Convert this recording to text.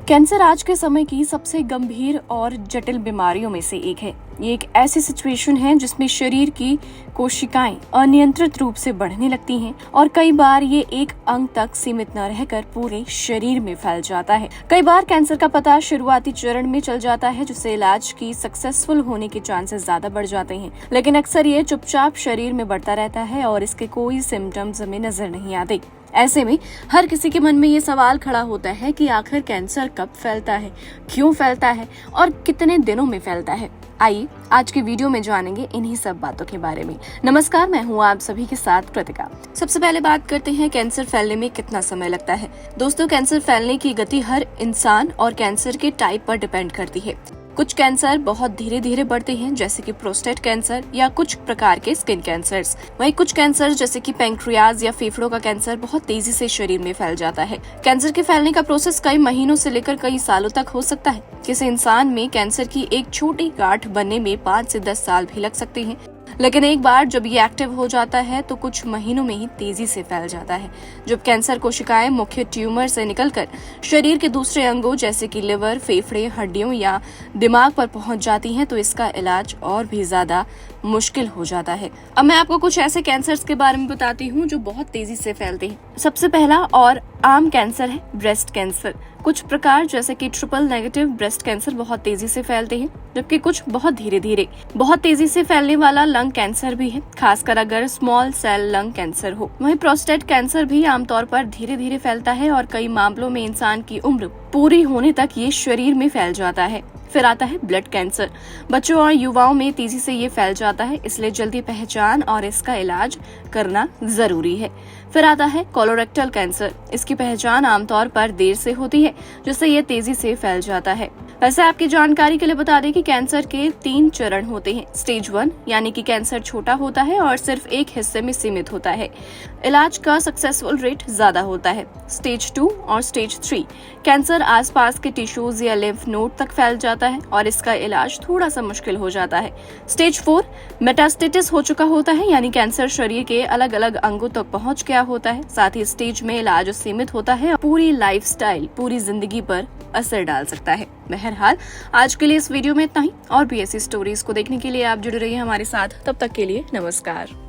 Cancer आज के समय की सबसे गंभीर और जटिल बीमारियों में से एक है। ये एक ऐसी सिचुएशन है जिसमें शरीर की कोशिकाएं अनियंत्रित रूप से बढ़ने लगती हैं और कई बार ये एक अंग तक सीमित न रहकर पूरे शरीर में फैल जाता है। कई बार कैंसर का पता शुरुआती चरण में चल जाता है, जिससे इलाज की सक्सेसफुल होने के चांसेस ज्यादा बढ़ जाते हैं, लेकिन अक्सर ये चुपचाप शरीर में बढ़ता रहता है और इसके कोई सिम्टम्स हमें नजर नहीं आते। ऐसे में हर किसी के मन में ये सवाल खड़ा होता है कि आखिर कैंसर कब फैलता है, क्यों फैलता है और कितने दिनों में फैलता है। आइए आज की वीडियो में जानेंगे इन्हीं सब बातों के बारे में। नमस्कार, मैं हूँ आप सभी के साथ कृतिका। सबसे पहले बात करते हैं कैंसर फैलने में कितना समय लगता है। दोस्तों, कैंसर फैलने की गति हर इंसान और कैंसर के टाइप पर डिपेंड करती है। कुछ कैंसर बहुत धीरे धीरे बढ़ते हैं, जैसे कि प्रोस्टेट कैंसर या कुछ प्रकार के स्किन कैंसर्स। वहीं कुछ कैंसर जैसे कि पैंक्रियाज या फेफड़ों का कैंसर बहुत तेजी से शरीर में फैल जाता है। कैंसर के फैलने का प्रोसेस कई महीनों से लेकर कई सालों तक हो सकता है। किसी इंसान में कैंसर की एक छोटी गांठ बनने में 5 से 10 साल भी लग सकते हैं, लेकिन एक बार जब ये एक्टिव हो जाता है तो कुछ महीनों में ही तेजी से फैल जाता है। जब कैंसर कोशिकाएं मुख्य ट्यूमर से निकलकर शरीर के दूसरे अंगों जैसे कि लिवर, फेफड़े, हड्डियों या दिमाग पर पहुंच जाती हैं, तो इसका इलाज और भी ज्यादा मुश्किल हो जाता है। अब मैं आपको कुछ ऐसे कैंसर्स के बारे में बताती हूँ जो बहुत तेजी से फैलते हैं। सबसे पहला और आम कैंसर है ब्रेस्ट कैंसर। कुछ प्रकार जैसे कि ट्रिपल नेगेटिव ब्रेस्ट कैंसर बहुत तेजी से फैलते हैं, जबकि कुछ बहुत धीरे धीरे। बहुत तेजी से फैलने वाला लंग कैंसर भी है, खासकर अगर स्मॉल सेल लंग कैंसर हो। वहीं प्रोस्टेट कैंसर भी आमतौर पर धीरे धीरे फैलता है और कई मामलों में इंसान की उम्र पूरी होने तक ये शरीर में फैल जाता है। फिर आता है ब्लड कैंसर। बच्चों और युवाओं में तेजी से ये फैल जाता है, इसलिए जल्दी पहचान और इसका इलाज करना जरूरी है। फिर आता है कोलोरेक्टल कैंसर। इसकी पहचान आमतौर पर देर से होती है, जिससे ये तेजी से फैल जाता है। वैसे आपकी जानकारी के लिए बता दें कि कैंसर के 3 चरण होते हैं। स्टेज 1 यानी कि कैंसर छोटा होता है और सिर्फ एक हिस्से में सीमित होता है। इलाज का सक्सेसफुल रेट ज्यादा होता है। स्टेज 2 और स्टेज 3 कैंसर आसपास के टिश्यूज या लिम्फ नोड तक फैल जाता है और इसका इलाज थोड़ा सा मुश्किल हो जाता है। स्टेज 4 मेटास्टेसिस हो चुका होता है, यानी कैंसर शरीर के अलग अलग अंगों तक पहुंच गया होता है। साथ ही स्टेज में इलाज सीमित होता है और पूरी लाइफस्टाइल, पूरी जिंदगी पर असर डाल सकता है। बहरहाल आज के लिए इस वीडियो में इतना ही। और भी ऐसी स्टोरीज को देखने के लिए आप जुड़े रहिए हमारे साथ। तब तक के लिए नमस्कार।